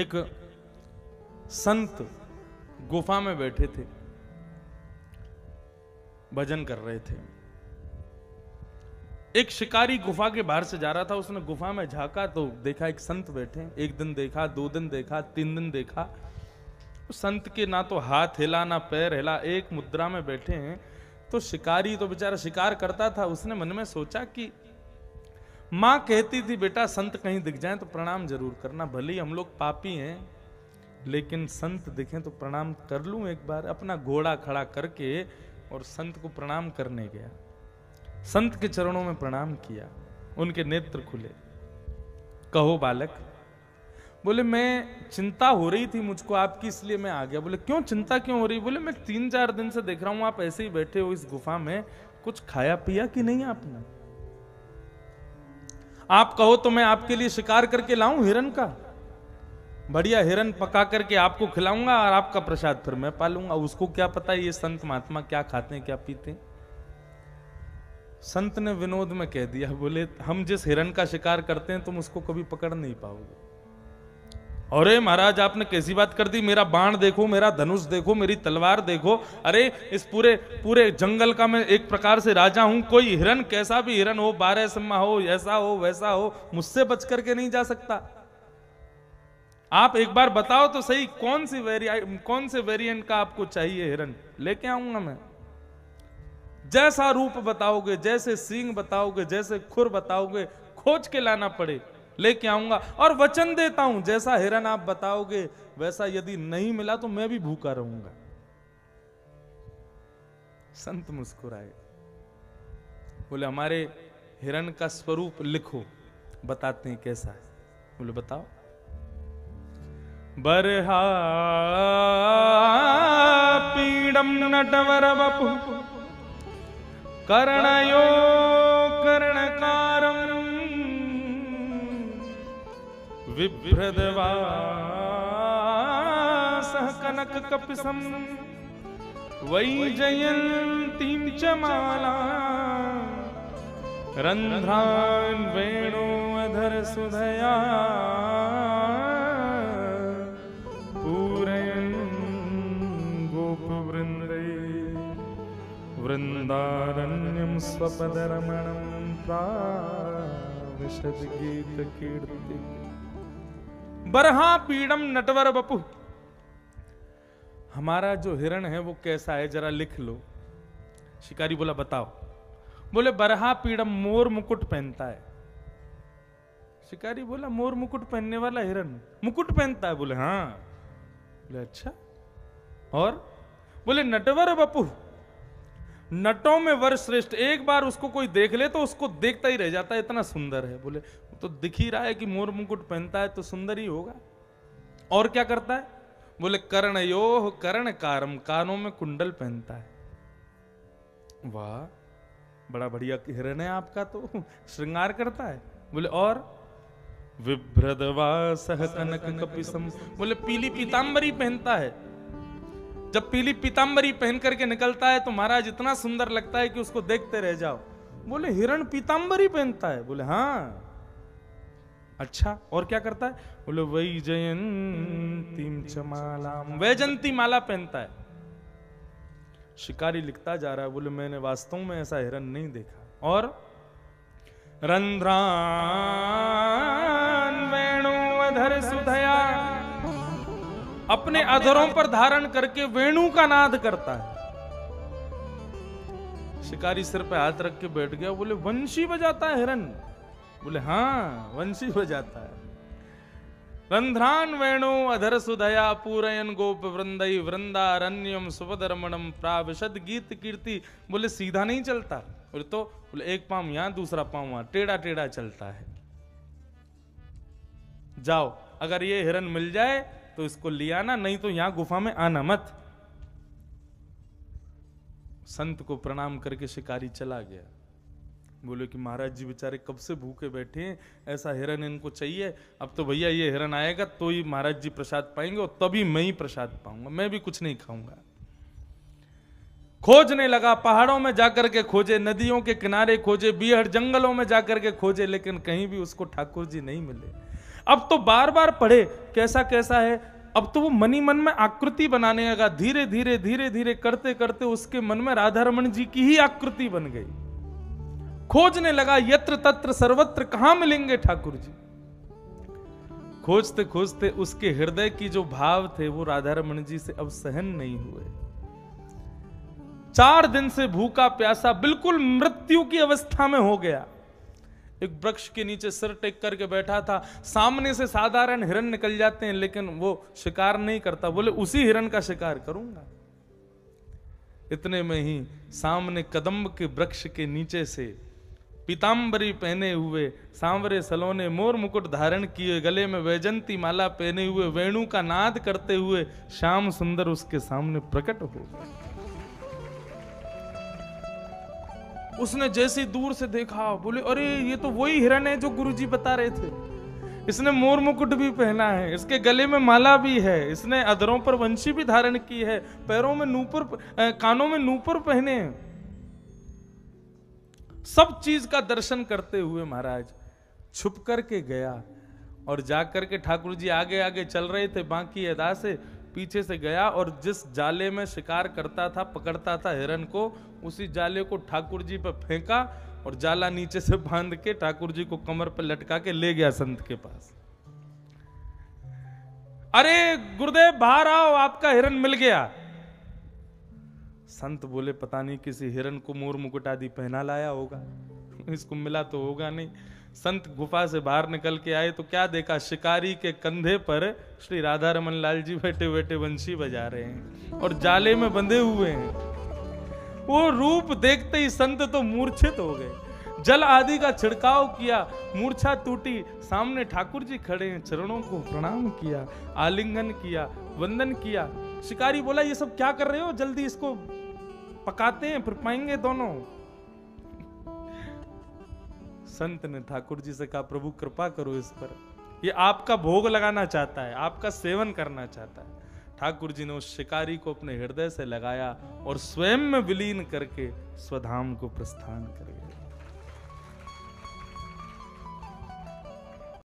एक संत गुफा में बैठे थे, भजन कर रहे थे। एक शिकारी गुफा के बाहर से जा रहा था, उसने गुफा में झांका तो देखा एक संत बैठे। एक दिन देखा, 2 दिन देखा, 3 दिन देखा, संत के ना तो हाथ हिला ना पैर हिला, एक मुद्रा में बैठे हैं। तो शिकारी तो बेचारा शिकार करता था, उसने मन में सोचा कि माँ कहती थी बेटा संत कहीं दिख जाए तो प्रणाम जरूर करना, भले ही हम लोग पापी हैं लेकिन संत दिखें तो प्रणाम कर लूं एक बार। अपना घोड़ा खड़ा करके और संत को प्रणाम करने गया, संत के चरणों में प्रणाम किया, उनके नेत्र खुले। कहो बालक, बोले मैं चिंता हो रही थी मुझको आपकी, इसलिए मैं आ गया। बोले क्यों चिंता क्यों हो रही? बोले मैं 3-4 दिन से देख रहा हूं आप ऐसे ही बैठे हो इस गुफा में, कुछ खाया पिया कि नहीं आपने? आप कहो तो मैं आपके लिए शिकार करके लाऊं हिरन का, बढ़िया हिरन पका करके आपको खिलाऊंगा और आपका प्रसाद फिर मैं पालूंगा। उसको क्या पता ये संत महात्मा क्या खाते हैं क्या पीते हैं। संत ने विनोद में कह दिया, बोले हम जिस हिरन का शिकार करते हैं तुम उसको कभी पकड़ नहीं पाओगे। अरे महाराज आपने कैसी बात कर दी, मेरा बाण देखो, मेरा धनुष देखो, मेरी तलवार देखो, अरे इस पूरे जंगल का मैं एक प्रकार से राजा हूं, कोई हिरन कैसा भी हिरन हो, 12 सिम्हा हो, ऐसा हो वैसा हो, मुझसे बच करके नहीं जा सकता। आप एक बार बताओ तो सही कौन से वेरिएंट का आपको चाहिए हिरन, लेके आऊंगा मैं। जैसा रूप बताओगे, जैसे सींग बताओगे, जैसे खुर बताओगे, खोज के लाना पड़े लेके आऊंगा। और वचन देता हूं जैसा हिरन आप बताओगे वैसा यदि नहीं मिला तो मैं भी भूखा रहूंगा। संत मुस्कुराए, बोले हमारे हिरन का स्वरूप लिखो, बताते हैं कैसा है। बोले बताओ। बरहा पीडम नटवर वपु कर्णयो कर्णकारम विभ्रदवासः कनक कपिसं वैजयन्तीं च माला रन्ध्रान् वेणोऽधर सुधया पूरयन् गोपवृन्दै वृन्दारण्यं स्वपदरमणं प्राविशद गीतकीर्ति। बरहा पीड़म नटवर बपु, हमारा जो हिरण है वो कैसा है जरा लिख लो। शिकारी बोला बताओ। बोले बरहा पीड़म, मोर मुकुट पहनता है। शिकारी बोला मोर मुकुट पहनने वाला हिरण मुकुट पहनता है? बोले हाँ। बोले अच्छा। और बोले नटवर बपु, नटों में वर श्रेष्ठ, एक बार उसको कोई देख ले तो उसको देखता ही रह जाता है, इतना सुंदर है। बोले तो दिख ही रहा है कि मोर मुकुट पहनता है तो सुंदर ही होगा। और क्या करता है? बोले कर्णयोः कर्णकारम, कानों में कुंडल पहनता है। वाह बड़ा बढ़िया हिरण है आपका, तो श्रृंगार करता है। बोले और विभ्रदवासः कनक कपिसम, बोले पीली पीतांबरी पहनता है। जब पीली पीतांबरी पहन करके निकलता है तो महाराज इतना सुंदर लगता है कि उसको देखते रह जाओ। बोले हिरण पीतांबरी पहनता है? बोले हाँ। अच्छा और क्या करता है? बोले वैजयंतीं च मालाम, वैजंती माला पहनता है। शिकारी लिखता जा रहा है, बोले मैंने वास्तव में ऐसा हिरण नहीं देखा। और रंध्रान वेणुअधर सुधया, अपने अधरों पर धारण करके वेणु का नाद करता है। शिकारी सिर पे हाथ रख के बैठ गया। बोले वंशी बजाता है हिरण? बोले हाँ वंशी बजाता है। रंध्रान वेणु अधर सुधया पूरयन गोप वृंदई वृंदारण्यम सुपदरमणम प्राविशद गीत कीर्ति। बोले सीधा नहीं चलता। बोले तो? बोले एक पांव यहां दूसरा पांव वहां, टेढ़ा टेढ़ा चलता है। जाओ अगर ये हिरण मिल जाए तो इसको ले आना, नहीं तो यहां गुफा में आना मत। संत को प्रणाम करके शिकारी चला गया। बोले कि महाराज जी बेचारे कब से भूखे बैठे हैं, ऐसा हिरण इनको चाहिए। अब तो भैया ये हिरण आएगा तो ही महाराज जी प्रसाद पाएंगे और तभी मैं ही प्रसाद पाऊंगा, मैं भी कुछ नहीं खाऊंगा। खोजने लगा, पहाड़ों में जाकर के खोजे, नदियों के किनारे खोजे, बीहड़ जंगलों में जाकर के खोजे, लेकिन कहीं भी उसको ठाकुर जी नहीं मिले। अब तो बार बार पढ़े कैसा कैसा है, अब तो वो मनी मन में आकृति बनाने लगा। धीरे धीरे धीरे धीरे करते करते उसके मन में राधा रमन जी की ही आकृति बन गई। खोजने लगा यत्र तत्र सर्वत्र, कहां मिलेंगे ठाकुर जी। खोजते खोजते उसके हृदय की जो भाव थे वो राधा रमन जी से अब सहन नहीं हुए। 4 दिन से भूखा प्यासा बिल्कुल मृत्यु की अवस्था में हो गया। एक वृक्ष के नीचे सिर टेक करके बैठा था। सामने से साधारण हिरन निकल जाते हैं लेकिन वो शिकार नहीं करता। बोले उसी हिरन का शिकार करूंगा। इतने में ही सामने कदम्ब के वृक्ष के नीचे से पीतांबरी पहने हुए, सांवरे सलोने, मोर मुकुट धारण किए, गले में वैजंती माला पहने हुए, वेणु का नाद करते हुए श्याम सुंदर उसके सामने प्रकट हो गए। उसने जैसे दूर से देखा बोले अरे ये तो वही हिरन है जो गुरुजी बता रहे थे। इसने मोर मुकुट भी पहना है, इसके गले में माला भी है, इसने अधरों पर वंशी भी धारण की है, पैरों में नूपुर, कानों में नूपुर पहने हैं। सब चीज का दर्शन करते हुए महाराज छुप करके गया और जाकर के ठाकुर जी आगे आगे चल रहे थे बांकी अदा से, पीछे से गया और जिस जाले में शिकार करता था, पकड़ता था हिरन को, उसी जाले को ठाकुर जी पर फेंका और जाला नीचे से बांध के ठाकुर जी को कमर पर लटका के ले गया संत के पास। अरे गुरुदेव बाहर आओ, आपका हिरन मिल गया। संत बोले पता नहीं किसी हिरन को मोर मुकुट आदि पहना लाया होगा, इसको मिला तो होगा नहीं। संत गुफा से बाहर निकल के आए तो क्या देखा, शिकारी के कंधे पर श्री राधा रमन लाल जी बैठे बैठे बंशी बजा रहे हैं और जाले में बंधे हुए हैं। वो रूप देखते ही संत तो मूर्छित हो गए। जल आदि का छिड़काव किया, मूर्छा टूटी, सामने ठाकुर जी खड़े हैं, चरणों को प्रणाम किया, आलिंगन किया, वंदन किया। शिकारी बोला ये सब क्या कर रहे हो, जल्दी इसको पकाते हैं फिर पाएंगे दोनों। संत ने ठाकुर जी से कहा प्रभु कृपा करो इस पर, ये आपका भोग लगाना चाहता है, आपका सेवन करना चाहता है। ठाकुर जी ने उस शिकारी को अपने हृदय से लगाया और स्वयं में विलीन करके स्वधाम को प्रस्थान कर गए।